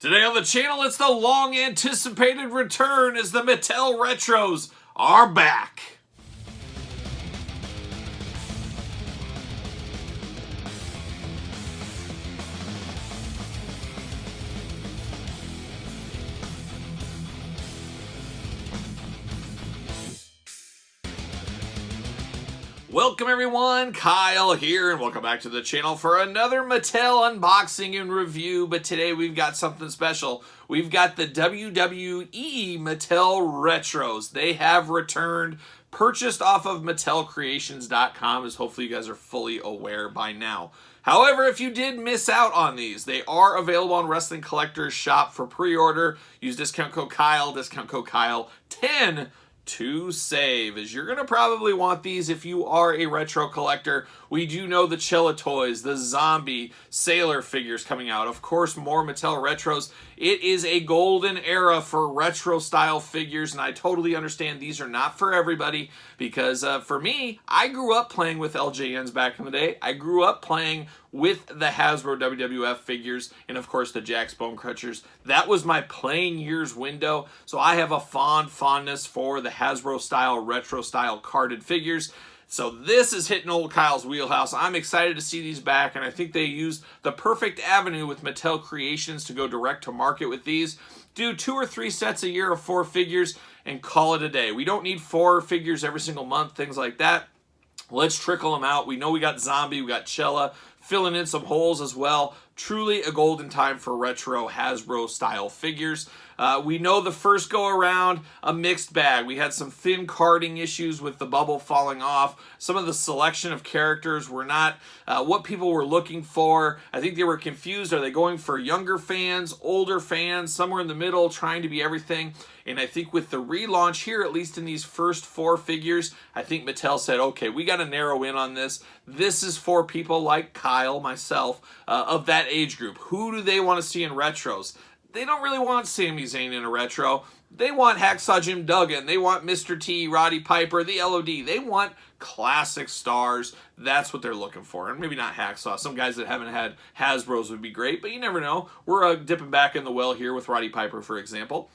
Today on the channel, it's the long-anticipated return as the Mattel Retros are back. Welcome everyone, Kyle here, and welcome back to the channel for another Mattel unboxing and review. But today we've got something special. We've got the WWE Mattel Retros. They have returned, purchased off of MattelCreations.com, as hopefully you guys are fully aware by now. However, if you did miss out on these, they are available on Wrestling Collectors Shop for pre-order. Use discount code Kyle 10 to save, as you're going to probably want these if you are a retro collector. We do know the Chilla toys, the zombie sailor figures coming out. Of course, more Mattel Retros. It is a golden era for retro style figures, and I totally understand these are not for everybody because for me, I grew up playing with LJNs back in the day. I grew up playing with the Hasbro WWF figures and of course the Jakks Bone Crunchers. That was my playing years window, so I have a fondness for the Hasbro style, retro style carded figures. So this is hitting old Kyle's wheelhouse. I'm excited to see these back, and I think they used the perfect avenue with Mattel Creations to go direct to market with these. Do 2 or 3 sets a year of 4 figures and call it a day. We don't need 4 figures every single month, things like that. Let's trickle them out. We know we got Zombie, we got Chilla, filling in some holes as well. Truly a golden time for retro Hasbro style figures. We know the first go around, a mixed bag. We had some thin carding issues with the bubble falling off. Some of the selection of characters were not what people were looking for. I think they were confused. Are they going for younger fans, older fans, somewhere in the middle, trying to be everything? And I think with the relaunch here, at least in these first 4 figures, I think Mattel said, okay, we got to narrow in on this. This is for people like Kyle, myself, of that age group. Who do they want to see in retros? They don't really want Sami Zayn in a retro. They want Hacksaw Jim Duggan. They want Mr. T, Roddy Piper, the LOD. They want classic stars. That's what they're looking for. And maybe not Hacksaw. Some guys that haven't had Hasbros would be great, but you never know. We're dipping back in the well here with Roddy Piper, for example.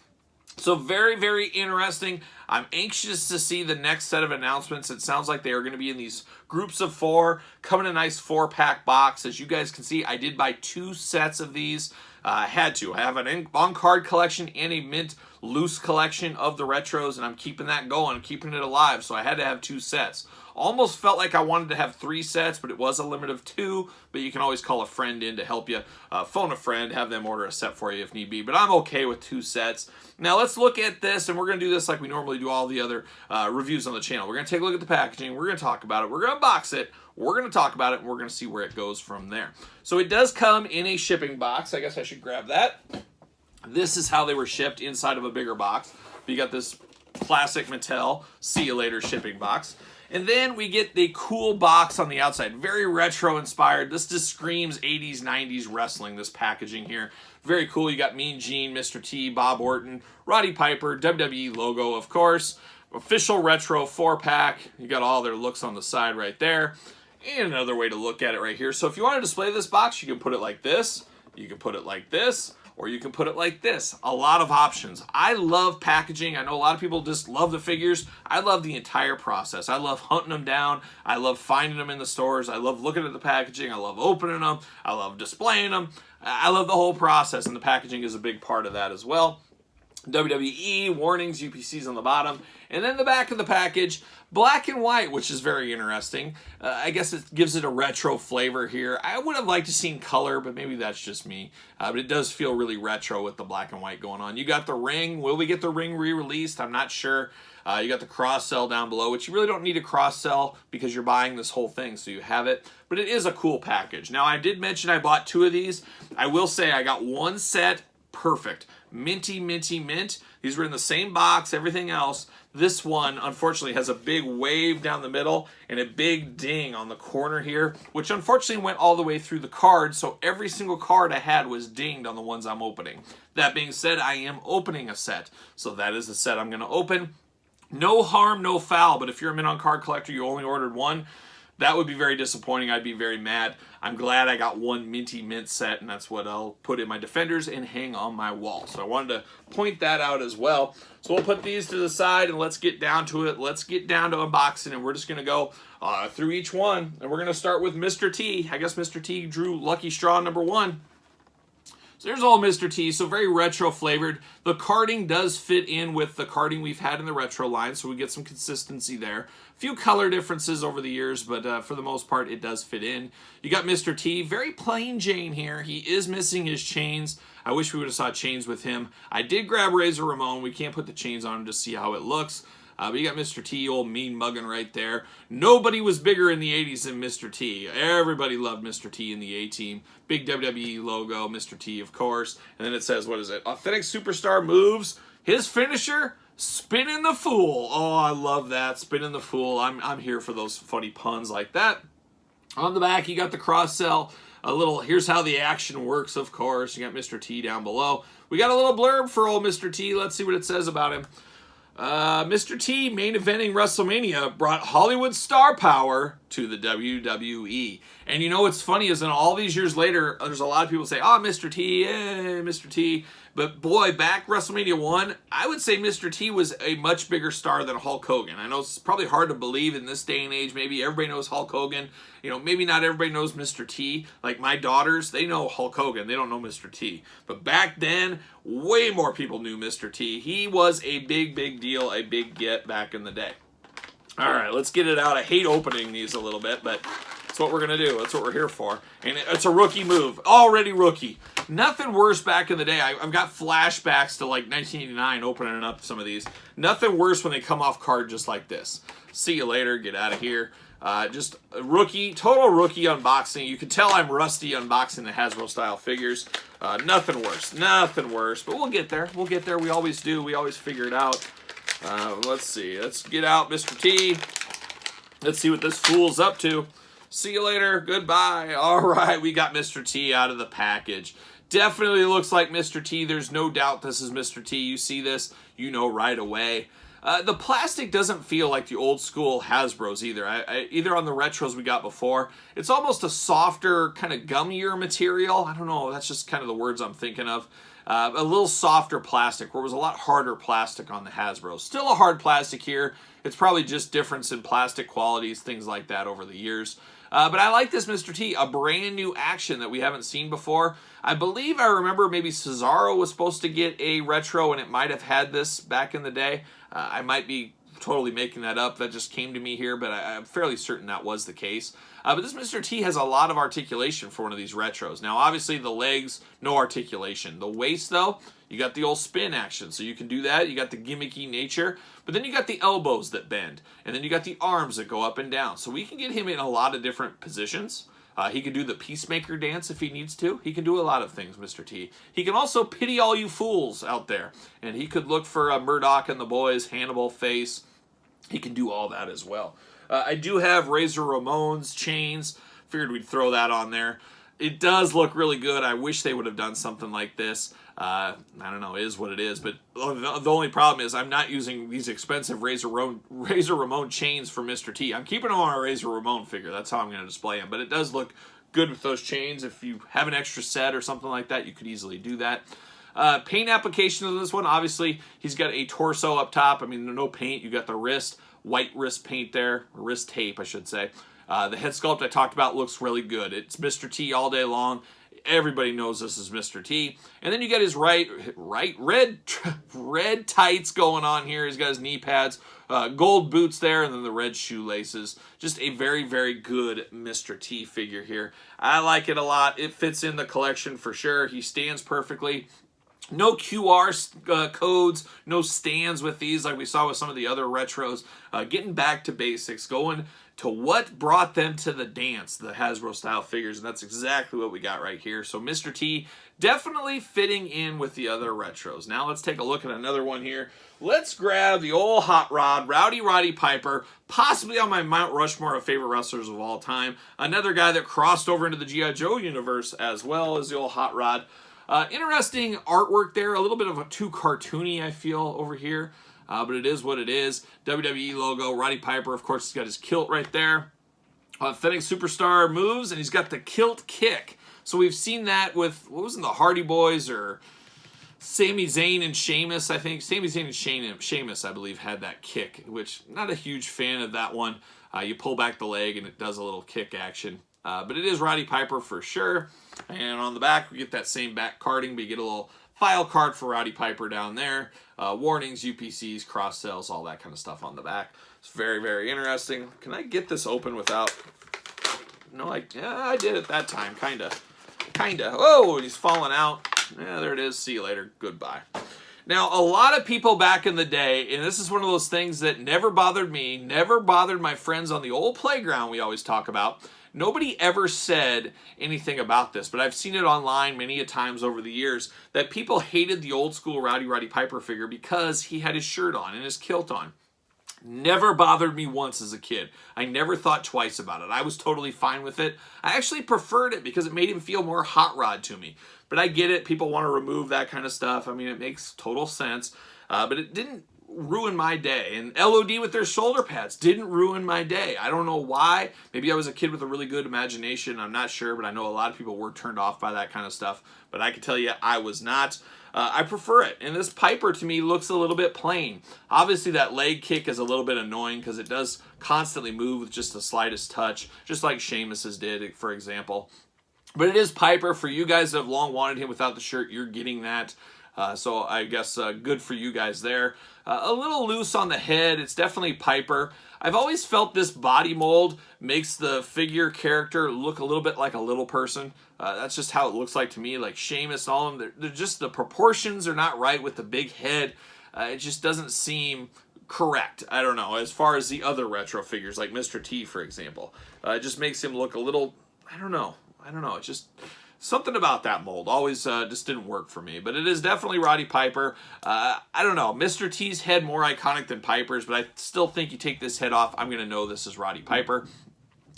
So very, very interesting. I'm anxious to see the next set of announcements. It sounds like they are going to be in these groups of 4, come in a nice 4-pack box. As you guys can see, I did buy 2 sets of these. I had to. I have an on-card collection and a mint loose collection of the retros, and I'm keeping that going, keeping it alive, so I had to have 2 sets. Almost felt like I wanted to have 3 sets, but it was a limit of 2, but you can always call a friend in to help you. Phone a friend, have them order a set for you if need be, but I'm okay with 2 sets. Now let's look at this, and we're going to do this like we normally do all the other reviews on the channel. We're going to take a look at the packaging, we're going to talk about it, we're going to unbox it, we're going to talk about it, and we're going to see where it goes from there. So it does come in a shipping box. I guess I should grab that. This is how they were shipped inside of a bigger box. You got this classic Mattel see you later shipping box. And then we get the cool box on the outside. Very retro inspired. This just screams 80s, 90s wrestling, this packaging here. Very cool. You got Mean Gene, Mr. T, Bob Orton, Roddy Piper, WWE logo, of course. Official retro 4-pack. You got all their looks on the side right there. And another way to look at it right here. So if you want to display this box, you can put it like this. You can put it like this. Or you can put it like this. A lot of options. I love packaging. I know a lot of people just love the figures. I love the entire process. I love hunting them down. I love finding them in the stores. I love looking at the packaging. I love opening them. I love displaying them. I love the whole process, and the packaging is a big part of that as well. WWE, warnings, UPCs on the bottom. And then the back of the package, black and white, which is very interesting. I guess it gives it a retro flavor here. I would have liked to seen color, but maybe that's just me. But it does feel really retro with the black and white going on. You got the ring. Will we get the ring re-released? I'm not sure. You got the cross-sell down below, which you really don't need a cross-sell because you're buying this whole thing, so you have it. But it is a cool package. Now, I did mention I bought 2 of these. I will say I got 1 set. Perfect. Minty, minty, mint. These were in the same box, everything else. This one, unfortunately, has a big wave down the middle and a big ding on the corner here, which unfortunately went all the way through the card, so every single card I had was dinged on the ones I'm opening. That being said, I am opening a set, so that is the set I'm going to open. No harm, no foul, but if you're a mint on card collector, you only ordered 1, That would be very disappointing. I'd be very mad. I'm glad I got one minty mint set, and that's what I'll put in my Defenders and hang on my wall. So I wanted to point that out as well. So we'll put these to the side, and let's get down to it. Let's get down to unboxing, and we're just going to go through each one. And we're going to start with Mr. T. I guess Mr. T drew lucky straw number 1. So there's old Mr. T, so very retro flavored. The carding does fit in with the carding we've had in the retro line, so we get some consistency there. A few color differences over the years, but for the most part, it does fit in. You got Mr. T, very plain Jane here. He is missing his chains. I wish we would have saw chains with him. I did grab Razor Ramon. We can't put the chains on him to see how it looks. But you got Mr. T, old mean muggin right there. Nobody was bigger in the 80s than Mr. T. Everybody loved Mr. T in the A-Team. Big WWE logo, Mr. T, of course. And then it says, what is it? Authentic Superstar moves. His finisher, Spinning the Fool. Oh, I love that. Spinning the Fool. I'm here for those funny puns like that. On the back, you got the cross-sell. A little, here's how the action works, of course. You got Mr. T down below. We got a little blurb for old Mr. T. Let's see what it says about him. Mr. T, main eventing WrestleMania, brought Hollywood star power to the WWE. And you know what's funny is in all these years later, there's a lot of people say, oh, Mr. T, Mr. T. But boy, back WrestleMania 1, I would say Mr. T was a much bigger star than Hulk Hogan. I know it's probably hard to believe in this day and age. Maybe everybody knows Hulk Hogan. You know, maybe not everybody knows Mr. T. Like my daughters, they know Hulk Hogan. They don't know Mr. T. But back then, way more people knew Mr. T. He was a big, big deal, a big get back in the day. All right, let's get it out. I hate opening these a little bit, but that's what we're going to do. That's what we're here for. And it's a rookie move. Already rookie. Nothing worse back in the day. I've got flashbacks to like 1989 opening up some of these. Nothing worse when they come off card just like this. See you later. Get out of here. Just a rookie, total rookie unboxing. You can tell I'm rusty unboxing the Hasbro style figures. Nothing worse. Nothing worse. But we'll get there. We'll get there. We always do. We always figure it out. Let's see. Let's get out Mr. T. Let's see what this fool's up to. See you later. Goodbye. All right, we got Mr. T out of the package. Definitely looks like Mr. T. There's no doubt this is Mr. T. You see this, you know right away. The plastic doesn't feel like the old school Hasbro's either. Either on the retros we got before. It's almost a softer, kind of gummier material. I don't know. That's just kind of the words I'm thinking of. A little softer plastic, where it was a lot harder plastic on the Hasbro. Still a hard plastic here. It's probably just difference in plastic qualities, things like that over the years. But I like this Mr. T, a brand new action that we haven't seen before. I believe I remember maybe Cesaro was supposed to get a retro and it might have had this back in the day. I might be totally making that up. That just came to me here, but I'm fairly certain that was the case. But this Mr. T has a lot of articulation for one of these retros. Now, obviously, the legs, no articulation. The waist, though, you got the old spin action, so you can do that. You got the gimmicky nature, but then you got the elbows that bend, and then you got the arms that go up and down. So we can get him in a lot of different positions. He can do the peacemaker dance if he needs to. He can do a lot of things, Mr. T. He can also pity all you fools out there, and he could look for Murdoch and the boys, Hannibal face. He can do all that as well. I do have Razor Ramon's chains. Figured we'd throw that on there. It does look really good. I wish they would have done something like this. I don't know, it is what it is. But the only problem is I'm not using these expensive Razor Ramon chains for Mr. T. I'm keeping them on a Razor Ramon figure. That's how I'm going to display them. But it does look good with those chains. If you have an extra set or something like that, you could easily do that. Paint application of this one, obviously, he's got a torso up top. I mean, no paint. You got the wrist, white wrist paint there, or wrist tape, I should say. The head sculpt I talked about looks really good. It's Mr. T all day long. Everybody knows this is Mr. T. And then you got his red tights going on here. He's got his knee pads, gold boots there, and then the red shoelaces. Just a very, very good Mr. T figure here. I like it a lot. It fits in the collection for sure. He stands perfectly. No QR codes, no stands with these like we saw with some of the other retros. Getting back to basics, going to what brought them to the dance, the Hasbro style figures, and that's exactly what we got right here. So Mr. T definitely fitting in with the other retros. Now let's take a look at another one here. Let's grab the old hot rod, Roddy Piper, possibly on my Mount Rushmore of favorite wrestlers of all time. Another guy that crossed over into the G.I. Joe universe as well as the old hot rod. Interesting artwork there, a little bit of a too cartoony, I feel, over here. But it is what it is. WWE logo, Roddy Piper, of course, he's got his kilt right there. Authentic Superstar moves, and he's got the kilt kick. So we've seen that with, what was it, the Hardy Boys or Sami Zayn and Sheamus, I think. Sami Zayn and Sheamus, I believe, had that kick, which, not a huge fan of that one. You pull back the leg, and it does a little kick action. But it is Roddy Piper for sure. And on the back, we get that same back carding, but you get a little file card for Roddy Piper down there. Warnings, UPCs, cross sells, all that kind of stuff on the back. It's very, very interesting. Can I get this open without... No, I did it that time, kind of. Oh, he's falling out. Yeah, there it is. See you later. Goodbye. Now, a lot of people back in the day, and this is one of those things that never bothered me, never bothered my friends on the old playground we always talk about. Nobody ever said anything about this, but I've seen it online many a times over the years that people hated the old school Roddy Piper figure because he had his shirt on and his kilt on. Never bothered me once as a kid. I never thought twice about it. I was totally fine with it. I actually preferred it because it made him feel more hot rod to me. But I get it. People want to remove that kind of stuff. I mean, it makes total sense. But it didn't ruin my day. And LOD with their shoulder pads didn't ruin my day. I don't know why. Maybe I was a kid with a really good imagination. I'm not sure, but I know a lot of people were turned off by that kind of stuff. But I can tell you, I was not. I prefer it. And this Piper, to me, looks a little bit plain. Obviously, that leg kick is a little bit annoying because it does constantly move with just the slightest touch, just like Sheamus's did, for example. But it is Piper. For you guys that have long wanted him without the shirt, you're getting that. So I guess good for you guys there. A little loose on the head. It's definitely Piper. I've always felt this body mold makes the figure character look a little bit like a little person. That's just how it looks like to me. Like Sheamus, all of them, they're just, the proportions are not right with the big head. It just doesn't seem correct. I don't know. As far as the other retro figures, like Mr. T, for example, it just makes him look a little, I don't know. It's just something about that mold always just didn't work for me. But it is definitely Roddy Piper. I don't know. Mr. T's head more iconic than Piper's, but I still think you take this head off, I'm going to know this is Roddy Piper.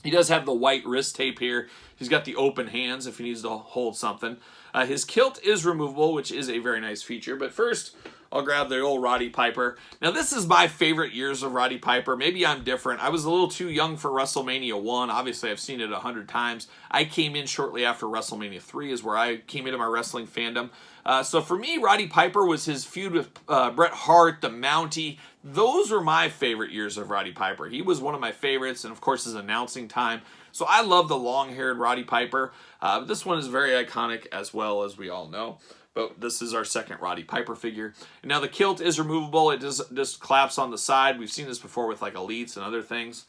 He does have the white wrist tape here. He's got the open hands if he needs to hold something. His kilt is removable, which is a very nice feature. But first, I'll grab the old Roddy Piper. Now, this is my favorite years of Roddy Piper. Maybe I'm different. I was a little too young for WrestleMania 1. Obviously, I've seen it 100 times. I came in shortly after WrestleMania 3 is where I came into my wrestling fandom. So for me, Roddy Piper was his feud with Bret Hart, the Mountie. Those were my favorite years of Roddy Piper. He was one of my favorites, and of course his announcing time. So I love the long-haired Roddy Piper. This one is very iconic as well, as we all know. But this is our second Roddy Piper figure. And now the kilt is removable. It just claps on the side. We've seen this before with like Elites and other things.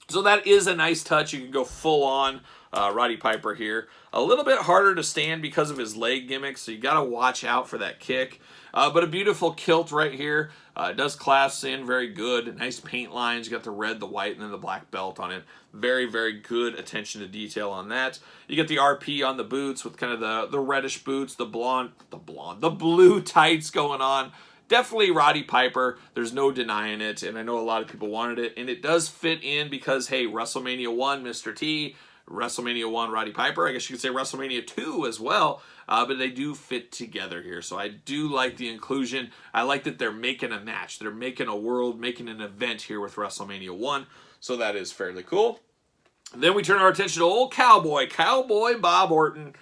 So that is a nice touch. You can go full on Roddy Piper here. A little bit harder to stand because of his leg gimmick, so you got to watch out for that kick. But a beautiful kilt right here. It does clasp in very good. Nice paint lines. You got the red, the white, and then the black belt on it. Very, very good attention to detail on that. You get the RP on the boots with kind of the reddish boots, the blue tights going on. Definitely Roddy Piper. There's no denying it, and I know a lot of people wanted it, and it does fit in because, hey, WrestleMania 1, Mr. T, WrestleMania 1, Roddy Piper. I guess you could say WrestleMania 2 as well, but they do fit together here, so I do like the inclusion. I like that they're making a match. They're making a world, making an event here with WrestleMania 1, so that is fairly cool. Then we turn our attention to old Cowboy Bob Wharton.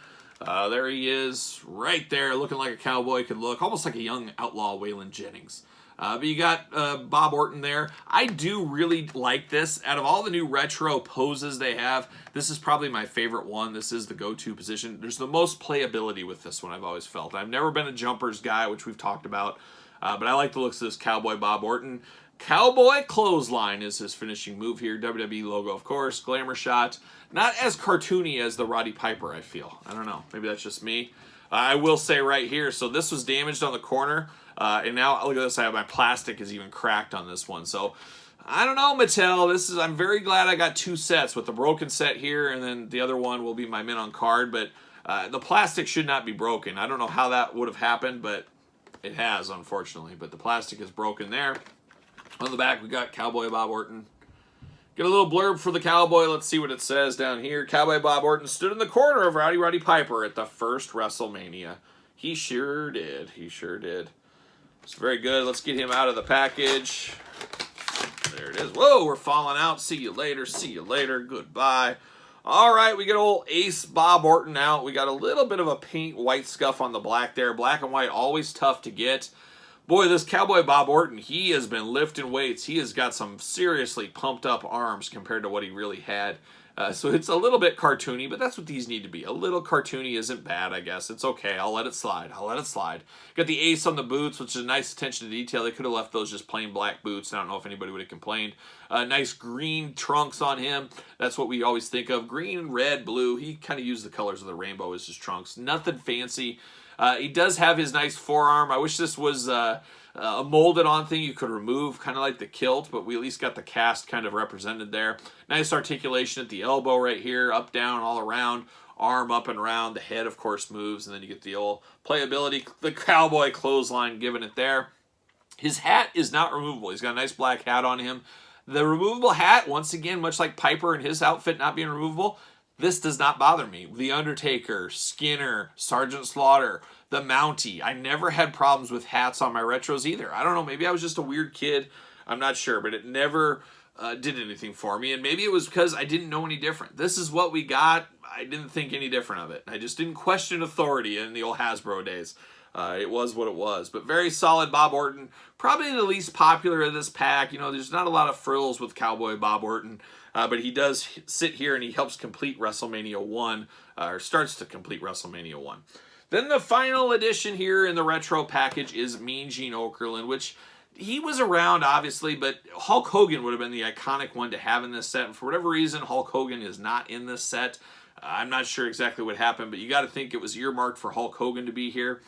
There he is, right there, looking like a cowboy could look, almost like a young outlaw Waylon Jennings. But you got Bob Orton there. I do really like this. Out of all the new retro poses they have, this is probably my favorite one. This is the go-to position. There's the most playability with this one, I've always felt. I've never been a jumpers guy, which we've talked about, but I like the looks of this Cowboy Bob Orton. Cowboy Clothesline is his finishing move here. WWE logo, of course. Glamour shot. Not as cartoony as the Roddy Piper, I feel. I don't know. Maybe that's just me. I will say right here, so this was damaged on the corner. And now, look at this, my plastic is even cracked on this one. So, I don't know, Mattel. I'm very glad I got two sets with the broken set here, and then the other one will be my mint on card. But the plastic should not be broken. I don't know how that would have happened, but it has, unfortunately. But the plastic is broken there. On the back, we got Cowboy Bob Wharton. Get a little blurb for the Cowboy. Let's see what it says down here. Cowboy Bob Wharton stood in the corner of Roddy Piper at the first WrestleMania. He sure did. He sure did. It's very good. Let's get him out of the package. There it is. Whoa, we're falling out. See you later. See you later. Goodbye. All right, we get old Ace Bob Orton out. We got a little bit of a paint white scuff on the black there. Black and white, always tough to get. Boy, this Cowboy Bob Wharton, he has been lifting weights. He has got some seriously pumped up arms compared to what he really had. So it's a little bit cartoony, but that's what these need to be. A little cartoony isn't bad, I guess. It's okay. I'll let it slide. I'll let it slide. Got the ace on the boots, which is a nice attention to detail. They could have left those just plain black boots. I don't know if anybody would have complained. Nice green trunks on him. That's what we always think of. Green, red, blue. He kind of used the colors of the rainbow as his trunks. Nothing fancy. He does have his nice forearm. I wish this was a molded on thing you could remove, kind of like the kilt, but we at least got the cast kind of represented there. Nice articulation at the elbow right here, up, down, all around, arm up and around. The head, of course, moves, and then you get the old playability, the cowboy clothesline giving it there. His hat is not removable. He's got a nice black hat on him. The removable hat, once again, much like Piper and his outfit not being removable, this does not bother me. The Undertaker, Skinner, Sergeant Slaughter, the Mountie. I never had problems with hats on my retros either. I don't know, maybe I was just a weird kid. I'm not sure, but it never did anything for me. And maybe it was because I didn't know any different. This is what we got. I didn't think any different of it. I just didn't question authority in the old Hasbro days. It was what it was. But very solid Bob Orton. Probably the least popular of this pack. You know, there's not a lot of frills with Cowboy Bob Orton. But he does sit here and he helps complete WrestleMania 1. Or starts to complete WrestleMania 1. Then the final edition here in the retro package is Mean Gene Okerlund, which he was around, obviously, but Hulk Hogan would have been the iconic one to have in this set. And for whatever reason, Hulk Hogan is not in this set. I'm not sure exactly what happened, but you got to think it was earmarked for Hulk Hogan to be here.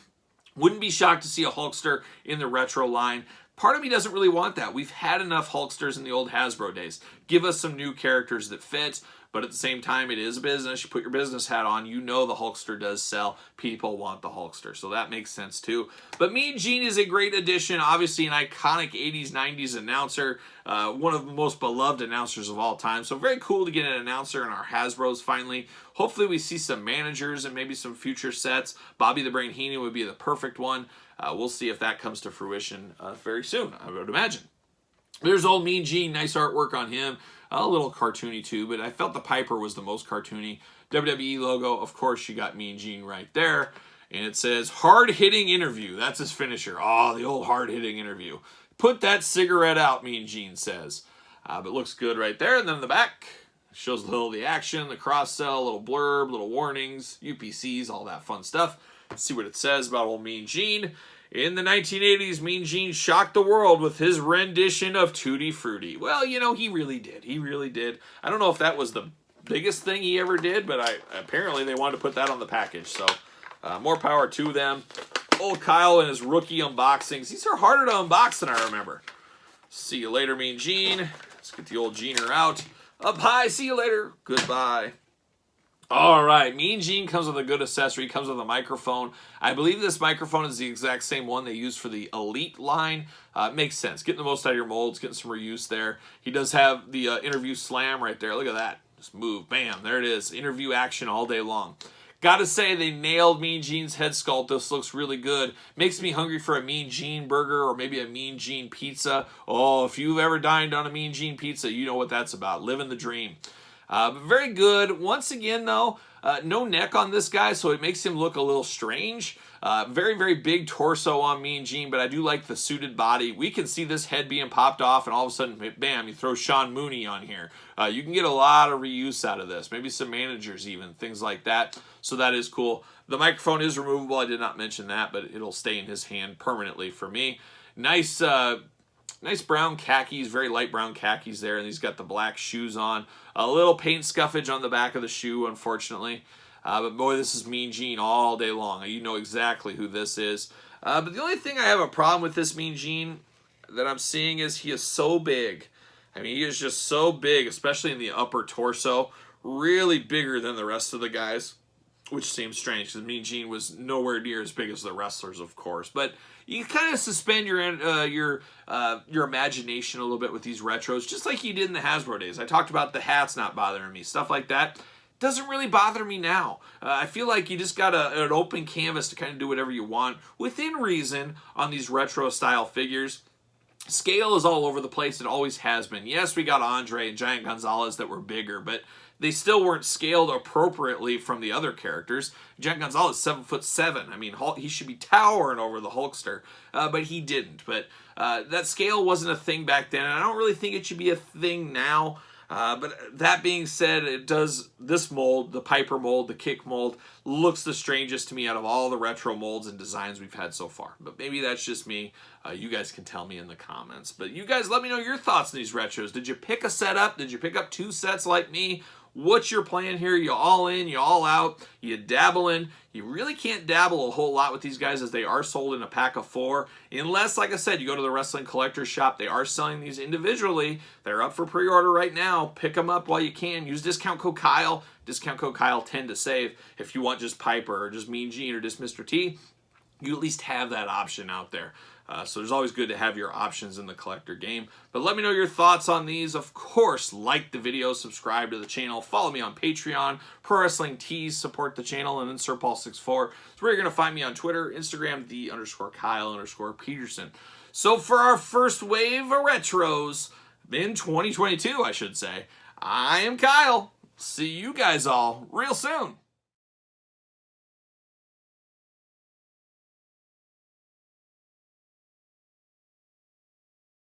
Wouldn't be shocked to see a Hulkster in the retro line. Part of me doesn't really want that. We've had enough Hulksters in the old Hasbro days. Give us some new characters that fit, but at the same time, it is a business. You put your business hat on, you know the Hulkster does sell. People want the Hulkster, so that makes sense too. But Mean Gene is a great addition. Obviously an iconic 80s, 90s announcer. One of the most beloved announcers of all time. So very cool to get an announcer in our Hasbros finally. Hopefully we see some managers and maybe some future sets. Bobby the Brain Heenan would be the perfect one. We'll see if that comes to fruition very soon, I would imagine. There's old Mean Gene, nice artwork on him. A little cartoony too, but I felt the Piper was the most cartoony. WWE logo, of course, you got Mean Gene right there. And it says, hard-hitting interview. That's his finisher. Oh, the old hard-hitting interview. Put that cigarette out, Mean Gene says. But looks good right there. And then in the back, shows a little of the action, the cross-sell, little blurb, little warnings, UPCs, all that fun stuff. Let's see what it says about old Mean Gene. In the 1980s, Mean Gene shocked the world with his rendition of Tutti Frutti. Well, you know, he really did. He really did. I don't know if that was the biggest thing he ever did, but apparently they wanted to put that on the package. So, more power to them. Old Kyle and his rookie unboxings. These are harder to unbox than I remember. See you later, Mean Gene. Let's get the old Gener out. Up high. See you later. Goodbye. All right, Mean Gene comes with a good accessory. Comes with a microphone. I believe this microphone is the exact same one they use for the Elite line. Makes sense. Getting the most out of your molds, getting some reuse there. He does have the interview slam right there. Look at that. Just move. Bam. There it is. Interview action all day long. Gotta say, they nailed Mean Gene's head sculpt. This looks really good. Makes me hungry for a Mean Gene burger or maybe a Mean Gene pizza. Oh, if you've ever dined on a Mean Gene pizza, you know what that's about. Living the dream. But very good. Once again, though, no neck on this guy, so it makes him look a little strange. Very, very big torso on Mean Gene, but I do like the suited body. We can see this head being popped off, and all of a sudden, bam, you throw Sean Mooney on here. You can get a lot of reuse out of this. Maybe some managers even, things like that. So that is cool. The microphone is removable. I did not mention that, but it'll stay in his hand permanently for me. Nice brown khakis, very light brown khakis there, and he's got the black shoes on. A little paint scuffage on the back of the shoe, unfortunately. But boy, this is Mean Gene all day long. You know exactly who this is. But the only thing I have a problem with this Mean Gene that I'm seeing is he is so big. I mean, he is just so big, especially in the upper torso. Really bigger than the rest of the guys, which seems strange because Mean Gene was nowhere near as big as the wrestlers, of course. But you kind of suspend your imagination a little bit with these retros, just like you did in the Hasbro days. I talked about the hats not bothering me, stuff like that. Doesn't really bother me now. I feel like you just got an open canvas to kind of do whatever you want within reason on these retro style figures. scale is all over the place. It always has been. Yes, we got Andre and Giant Gonzalez that were bigger, but they still weren't scaled appropriately from the other characters. Giant Gonzalez, 7'7". I mean, he should be towering over the Hulkster, but he didn't. But that scale wasn't a thing back then, and I don't really think it should be a thing now. But that being said, it does, this mold, the Piper mold, the Kick mold, looks the strangest to me out of all the retro molds and designs we've had so far. But maybe that's just me. You guys can tell me in the comments. But you guys let me know your thoughts on these retros. Did you pick a set up? Did you pick up 2 sets like me? What's your plan here? You all in, you all out, you dabble in. You really can't dabble a whole lot with these guys as they are sold in a pack of 4. Unless, like I said, you go to the Wrestling Collector's Shop. They are selling these individually. They're up for pre-order right now. Pick them up while you can. Use discount code Kyle. Discount code Kyle 10 to save. If you want just Piper or just Mean Gene or just Mr. T, you at least have that option out there. So it's always good to have your options in the collector game. But let me know your thoughts on these. Of course, like the video, subscribe to the channel, follow me on Patreon, Pro Wrestling Tees, support the channel, and then SirPaul64. It's where you're going to find me on Twitter, Instagram, _Kyle_Peterson. So for our first wave of retros in 2022, I should say, I am Kyle. See you guys all real soon.